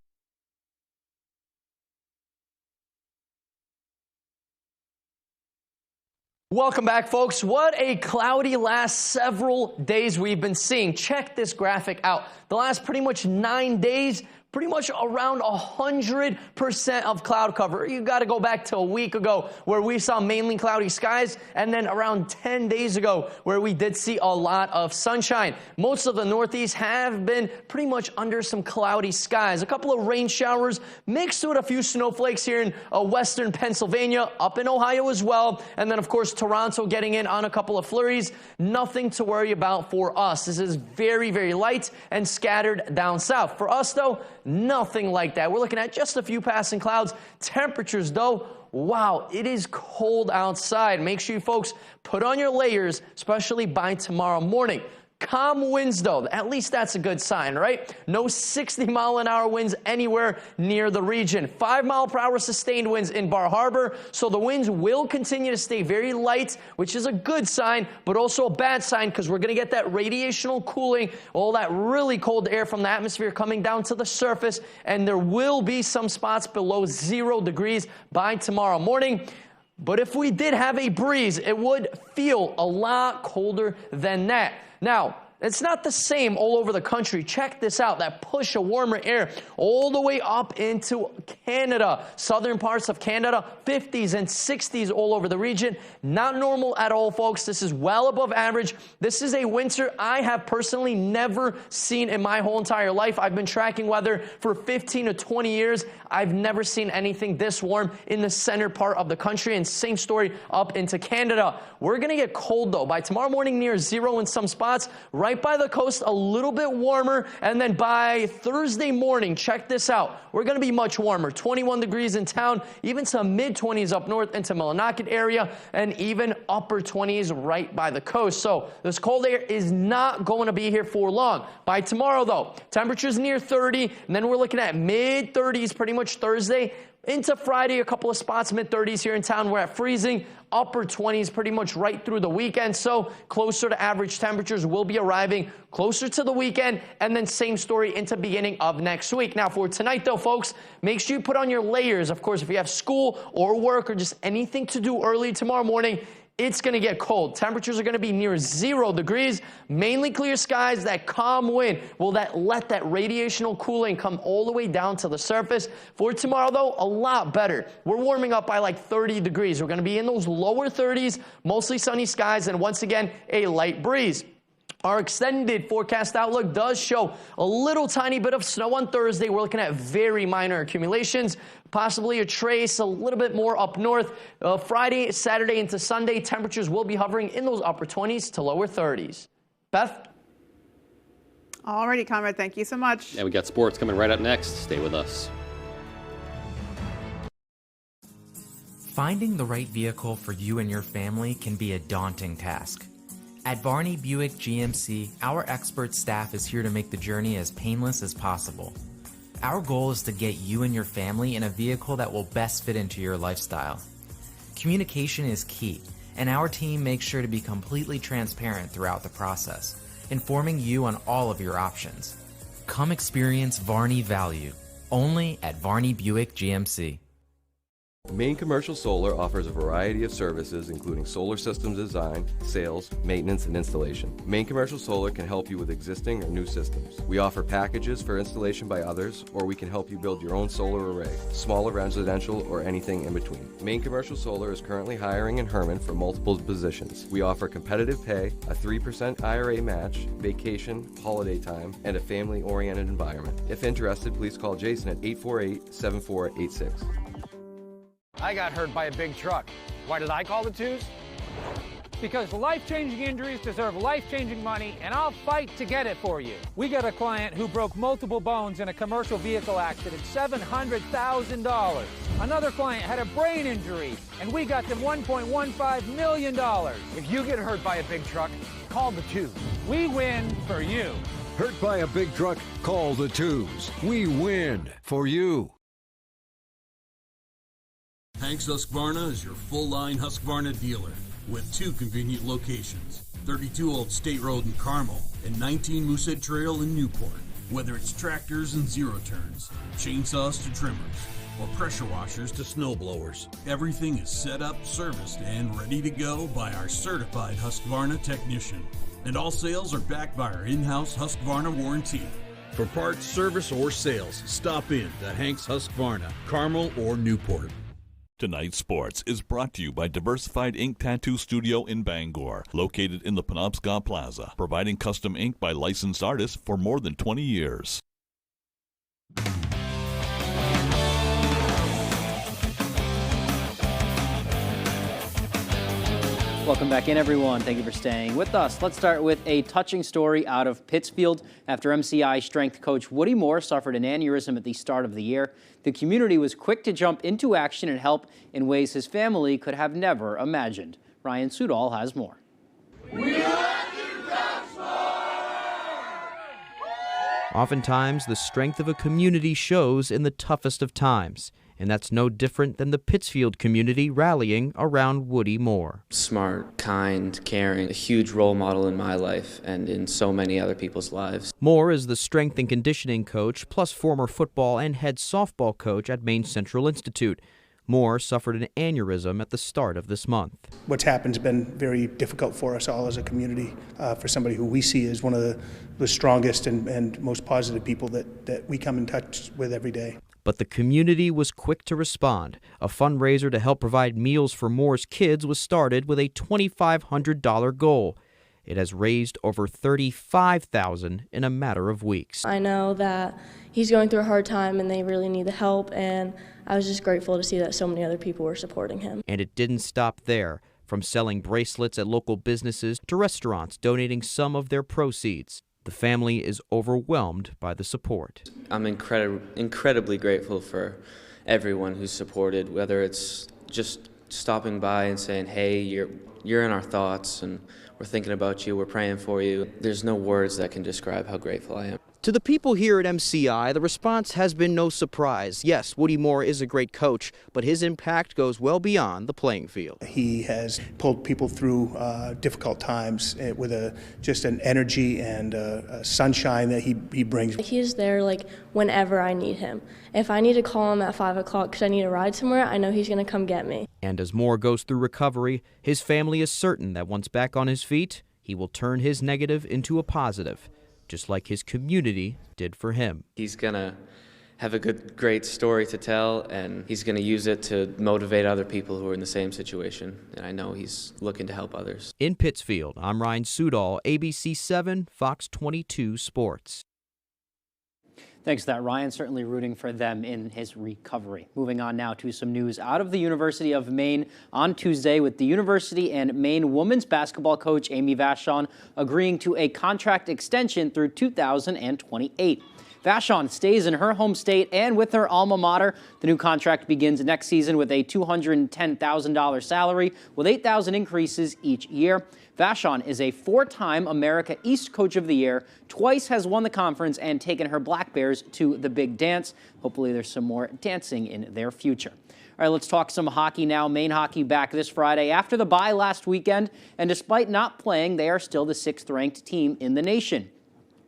Welcome back, folks. What a cloudy last several days we've been seeing. Check this graphic out. The last pretty much 9 days, pretty much around 100% of cloud cover. You got to go back to a week ago where we saw mainly cloudy skies, and then around 10 days ago where we did see a lot of sunshine. Most of the Northeast have been pretty much under some cloudy skies. A couple of rain showers mixed with a few snowflakes here in western Pennsylvania, up in Ohio as well, and then of course Toronto getting in on a couple of flurries. Nothing to worry about for us. This is very, very light and scattered down south. For us though, nothing like that. We're looking at just a few passing clouds. Temperatures, though, wow, it is cold outside. Make sure you folks put on your layers, especially by tomorrow morning. Calm winds, though. At least that's a good sign, right? No 60-mile-an-hour winds anywhere near the region. 5-mile-per-hour sustained winds in Bar Harbor. So the winds will continue to stay very light, which is a good sign, but also a bad sign because we're going to get that radiational cooling, all that really cold air from the atmosphere coming down to the surface, and there will be some spots below 0 degrees by tomorrow morning. But if we did have a breeze, it would feel a lot colder than that. Now, it's not the same all over the country. Check this out, that push of warmer air all the way up into Canada. Southern parts of Canada, 50s and 60s all over the region. Not normal at all, folks. This is well above average. This is a winter I have personally never seen in my whole entire life. I've been tracking weather for 15 to 20 years. I've never seen anything this warm in the center part of the country, and same story up into Canada. We're going to get cold, though. By tomorrow morning, near 0 in some spots. Right by the coast, a little bit warmer, and then by Thursday morning, check this out, we're going to be much warmer. 21 degrees in town, even some mid-20s up north into Millinocket area, and even upper 20s right by the coast. So this cold air is not going to be here for long. By tomorrow, though, temperatures near 30, and then we're looking at mid-30s pretty much Thursday. Into Friday, a couple of spots, mid-30s here in town. We're at freezing, upper 20s pretty much right through the weekend. So closer to average temperatures will be arriving closer to the weekend, and then same story into beginning of next week. Now for tonight though, folks, make sure you put on your layers. Of course, if you have school or work or just anything to do early tomorrow morning, it's going to get cold. Temperatures are going to be near 0 degrees, mainly clear skies. That calm wind will let that radiational cooling come all the way down to the surface. For tomorrow, though, a lot better. We're warming up by like 30 degrees. We're going to be in those lower 30s, mostly sunny skies, and once again, a light breeze. Our extended forecast outlook does show a little tiny bit of snow on Thursday. We're looking at very minor accumulations, possibly a trace, a little bit more up north. Friday, Saturday into Sunday, temperatures will be hovering in those upper 20s to lower 30s. Beth? Alrighty, Conrad, thank you so much. Yeah, we got sports coming right up next. Stay with us. Finding the right vehicle for you and your family can be a daunting task. At Varney Buick GMC, our expert staff is here to make the journey as painless as possible. Our goal is to get you and your family in a vehicle that will best fit into your lifestyle. Communication is key, and our team makes sure to be completely transparent throughout the process, informing you on all of your options. Come experience Varney value, only at Varney Buick GMC. Maine Commercial Solar offers a variety of services including solar systems design, sales, maintenance, and installation. Maine Commercial Solar can help you with existing or new systems. We offer packages for installation by others, or we can help you build your own solar array, smaller residential, or anything in between. Maine Commercial Solar is currently hiring in Herman for multiple positions. We offer competitive pay, a 3% IRA match, vacation, holiday time, and a family-oriented environment. If interested, please call Jason at 848-7486. I got hurt by a big truck. Why did I call the twos? Because life-changing injuries deserve life-changing money, and I'll fight to get it for you. We got a client who broke multiple bones in a commercial vehicle accident, $700,000. Another client had a brain injury, and we got them $1.15 million. If you get hurt by a big truck, call the twos. We win for you. Hurt by a big truck, call the twos. We win for you. Hank's Husqvarna is your full-line Husqvarna dealer with 2 convenient locations, 32 Old State Road in Carmel and 19 Moosehead Trail in Newport. Whether it's tractors and zero turns, chainsaws to trimmers, or pressure washers to snow blowers. Everything is set up, serviced, and ready to go by our certified Husqvarna technician. And all sales are backed by our in-house Husqvarna warranty. For parts, service, or sales, stop in to Hank's Husqvarna, Carmel, or Newport. Tonight's Sports is brought to you by Diversified Ink Tattoo Studio in Bangor, located in the Penobscot Plaza, providing custom ink by licensed artists for more than 20 years. Welcome back in, everyone. Thank you for staying with us. Let's start with a touching story out of Pittsfield. After MCI strength coach Woody Moore suffered an aneurysm at the start of the year, the community was quick to jump into action and help in ways his family could have never imagined. Ryan Sudol has more. Oftentimes, the strength of a community shows in the toughest of times. And that's no different than the Pittsfield community rallying around Woody Moore. Smart, kind, caring, a huge role model in my life and in so many other people's lives. Moore is the strength and conditioning coach, plus former football and head softball coach at Maine Central Institute. Moore suffered an aneurysm at the start of this month. What's happened has been very difficult for us all as a community, for somebody who we see as one of the strongest and most positive people that we come in touch with every day. But the community was quick to respond. A fundraiser to help provide meals for Moore's kids was started with a $2,500 goal. It has raised over $35,000 in a matter of weeks. I know that he's going through a hard time and they really need the help, and I was just grateful to see that so many other people were supporting him. And it didn't stop there. From selling bracelets at local businesses to restaurants donating some of their proceeds. The family is overwhelmed by the support. I'm incredibly grateful for everyone who's supported, whether it's just stopping by and saying, hey, you're in our thoughts and we're thinking about you, we're praying for you. There's no words that can describe how grateful I am. To the people here at MCI, the response has been no surprise. Yes, Woody Moore is a great coach, but his impact goes well beyond the playing field. He has pulled people through difficult times with just an energy and a sunshine that he brings. He's there like whenever I need him. If I need to call him at 5 o'clock because I need a ride somewhere, I know he's going to come get me. And as Moore goes through recovery, his family is certain that once back on his feet, he will turn his negative into a positive. Just like his community did for him. He's going to have a great story to tell, and he's going to use it to motivate other people who are in the same situation. And I know he's looking to help others. In Pittsfield, I'm Ryan Sudol, ABC 7, Fox 22 Sports. Thanks for that, Ryan. Certainly rooting for them in his recovery. Moving on now to some news out of the University of Maine on Tuesday, with the University and Maine women's basketball coach Amy Vachon agreeing to a contract extension through 2028. Vachon stays in her home state and with her alma mater. The new contract begins next season with a $210,000 salary with $8,000 increases each year. Vachon is a 4-time America East Coach of the Year, twice has won the conference and taken her Black Bears to the big dance. Hopefully there's some more dancing in their future. All right, let's talk some hockey now. Maine hockey back this Friday after the bye last weekend, and despite not playing, they are still the 6th-ranked team in the nation.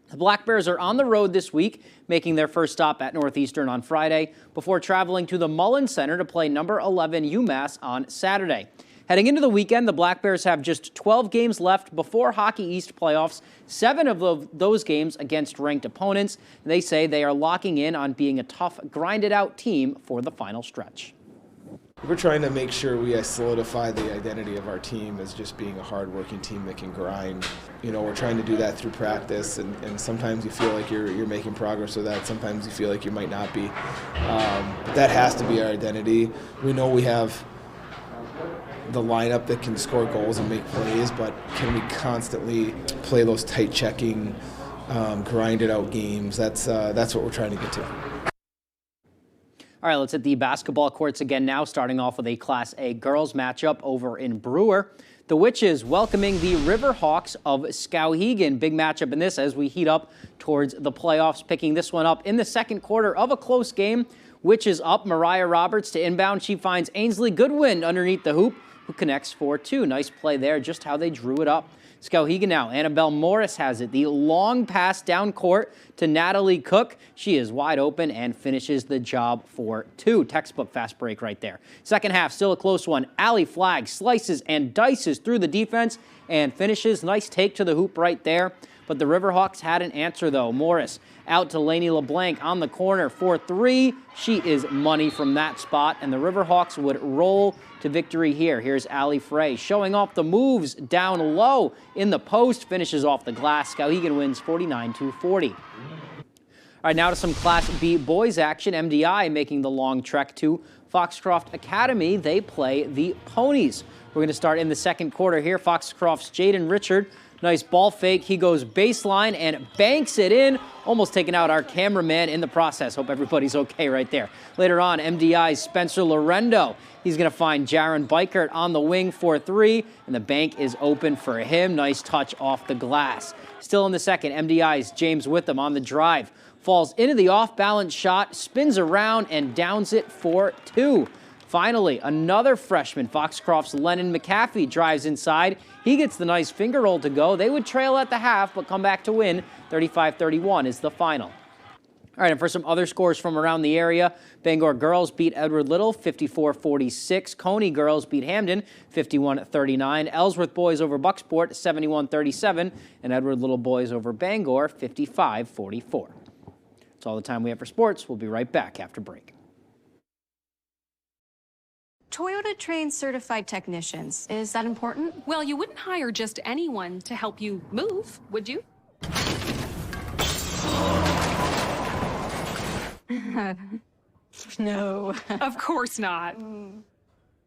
The Black Bears are on the road this week, making their first stop at Northeastern on Friday before traveling to the Mullen Center to play number 11 UMass on Saturday. Heading into the weekend, the Black Bears have just 12 games left before Hockey East playoffs, 7 of those games against ranked opponents. They say they are locking in on being a tough, grinded-out team for the final stretch. We're trying to make sure we solidify the identity of our team as just being a hard-working team that can grind. You know, we're trying to do that through practice, and sometimes you feel like you're making progress with that. Sometimes you feel like you might not be. But that has to be our identity. We know we have the lineup that can score goals and make plays, but can we constantly play those tight checking, grinded out games? That's what we're trying to get to. All right, let's hit the basketball courts again now, starting off with a Class A girls matchup over in Brewer. The Witches welcoming the Riverhawks of Skowhegan. Big matchup in this as we heat up towards the playoffs, picking this one up in the second quarter of a close game. Witches up, Mariah Roberts to inbound. She finds Ainsley Goodwin underneath the hoop, who connects for 2. Nice play there, just how they drew it up. Skowhegan now. Annabelle Morris has it. The long pass down court to Natalie Cook. She is wide open and finishes the job for 2. Textbook fast break right there. Second half, still a close one. Allie Flagg slices and dices through the defense and finishes. Nice take to the hoop right there. But the Riverhawks had an answer, though. Morris out to Lainey LeBlanc on the corner for 3. She is money from that spot, and the Riverhawks would roll to victory here. Here's Allie Frey showing off the moves down low in the post, finishes off the glass. Skowhegan wins 49-40. All right, now to some Class B boys action. MDI making the long trek to Foxcroft Academy. They play the Ponies. We're going to start in the second quarter here. Foxcroft's Jaden Richard. Nice ball fake. He goes baseline and banks it in, almost taking out our cameraman in the process. Hope everybody's okay right there. Later on, MDI's Spencer Lorendo. He's going to find Jaron Bikert on the wing for 3, and the bank is open for him. Nice touch off the glass. Still in the second, MDI's James Witham on the drive. Falls into the off-balance shot, spins around, and downs it for 2. Finally, another freshman, Foxcroft's Lennon McAfee, drives inside. He gets the nice finger roll to go. They would trail at the half, but come back to win. 35-31 is the final. All right, and for some other scores from around the area, Bangor girls beat Edward Little 54-46. Coney girls beat Hamden 51-39. Ellsworth boys over Bucksport 71-37. And Edward Little boys over Bangor 55-44. That's all the time we have for sports. We'll be right back after break. Toyota trains certified technicians. Is that important? Well, you wouldn't hire just anyone to help you move, would you? No. Of course not.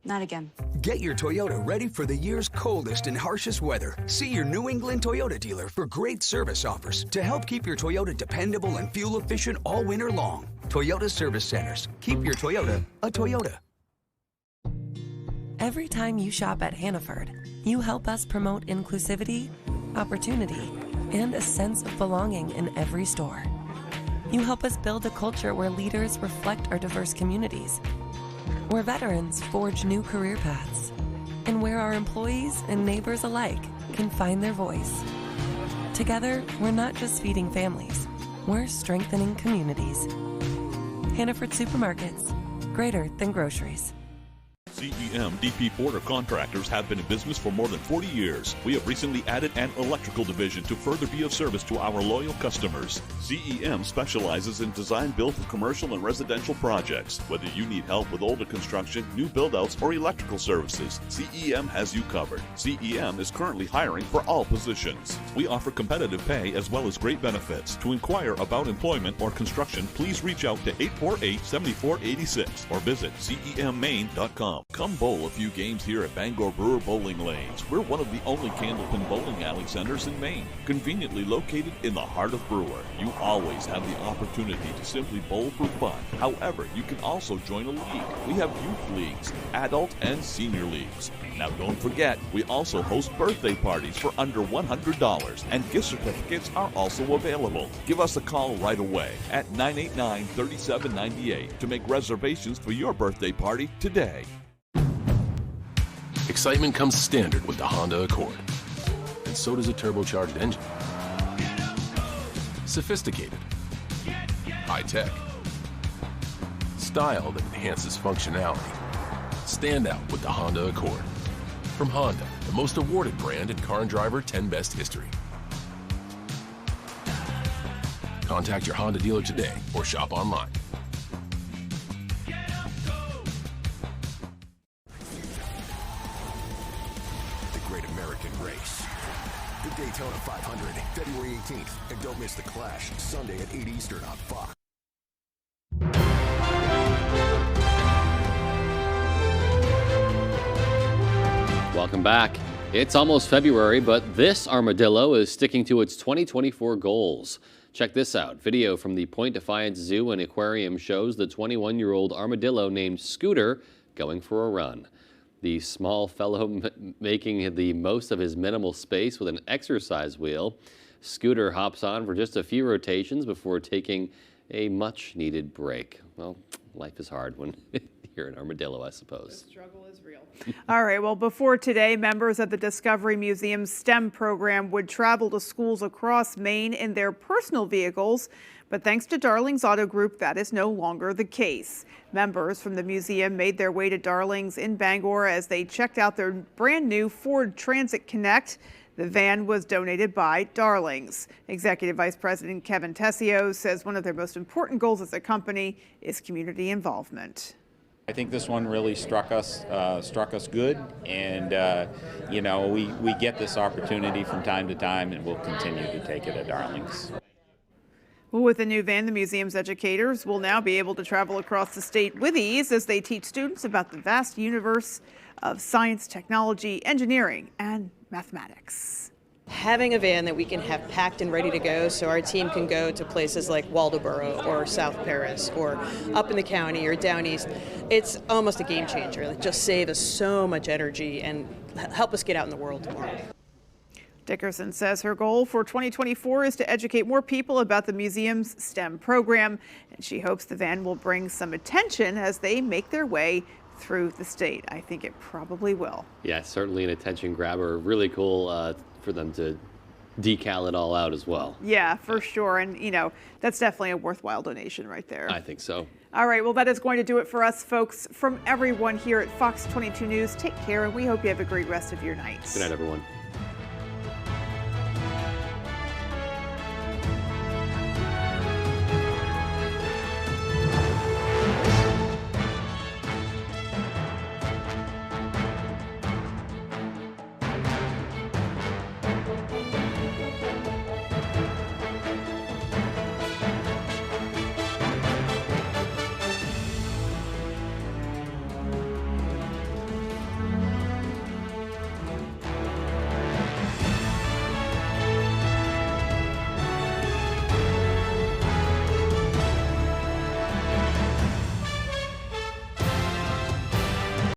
Not again. Get your Toyota ready for the year's coldest and harshest weather. See your New England Toyota dealer for great service offers to help keep your Toyota dependable and fuel efficient all winter long. Toyota Service Centers. Keep your Toyota a Toyota. Every time you shop at Hannaford, you help us promote inclusivity, opportunity, and a sense of belonging in every store. You help us build a culture where leaders reflect our diverse communities, where veterans forge new career paths, and where our employees and neighbors alike can find their voice. Together, we're not just feeding families, we're strengthening communities. Hannaford Supermarkets, greater than groceries. CEM DP Porter Contractors have been in business for more than 40 years. We have recently added an electrical division to further be of service to our loyal customers. CEM specializes in design build for commercial and residential projects. Whether you need help with older construction, new build-outs, or electrical services, CEM has you covered. CEM is currently hiring for all positions. We offer competitive pay as well as great benefits. To inquire about employment or construction, please reach out to 848-7486 or visit CEMMaine.com. Come bowl a few games here at Bangor Brewer Bowling Lanes. We're one of the only Candlepin bowling alley centers in Maine, conveniently located in the heart of Brewer. You always have the opportunity to simply bowl for fun. However, you can also join a league. We have youth leagues, adult and senior leagues. Now don't forget, we also host birthday parties for under $100, and gift certificates are also available. Give us a call right away at 989-3798 to make reservations for your birthday party today. Excitement comes standard with the Honda Accord, and so does a turbocharged engine. Sophisticated, high-tech, style that enhances functionality. Stand out with the Honda Accord. From Honda, the most awarded brand in Car and Driver 10 Best history. Contact your Honda dealer today or shop online. Daytona 500, February 18th. And don't miss the Clash, Sunday at 8 Eastern on Fox. Welcome back. It's almost February, but this armadillo is sticking to its 2024 goals. Check this out. Video from the Point Defiance Zoo and Aquarium shows the 21-year-old armadillo named Scooter going for a run. The small fellow making the most of his minimal space with an exercise wheel. Scooter hops on for just a few rotations before taking a much-needed break. Well, life is hard when here in Armadillo, I suppose. The struggle is real. All right, well, before today, members of the Discovery Museum's STEM program would travel to schools across Maine in their personal vehicles. But thanks to Darling's Auto Group, that is no longer the case. Members from the museum made their way to Darling's in Bangor as they checked out their brand new Ford Transit Connect. The van was donated by Darling's. Executive Vice President Kevin Tessio says one of their most important goals as a company is community involvement. I think this one really struck us good, and you know, we get this opportunity from time to time, and we'll continue to take it at Darling's. With the new van, the museum's educators will now be able to travel across the state with ease as they teach students about the vast universe of science, technology, engineering, and mathematics. Having a van that we can have packed and ready to go so our team can go to places like Waldoboro or South Paris or up in the county or down east, it's almost a game changer. It just save us so much energy and help us get out in the world more. Dickerson says her goal for 2024 is to educate more people about the museum's STEM program, and she hopes the van will bring some attention as they make their way through the state. I think it probably will. Yeah, certainly an attention grabber. Really cool for them to decal it all out as well. Yeah, for sure. And, you know, that's definitely a worthwhile donation right there. I think so. All right, well, that is going to do it for us, folks. From everyone here at Fox 22 News, take care, and we hope you have a great rest of your night. Good night, everyone.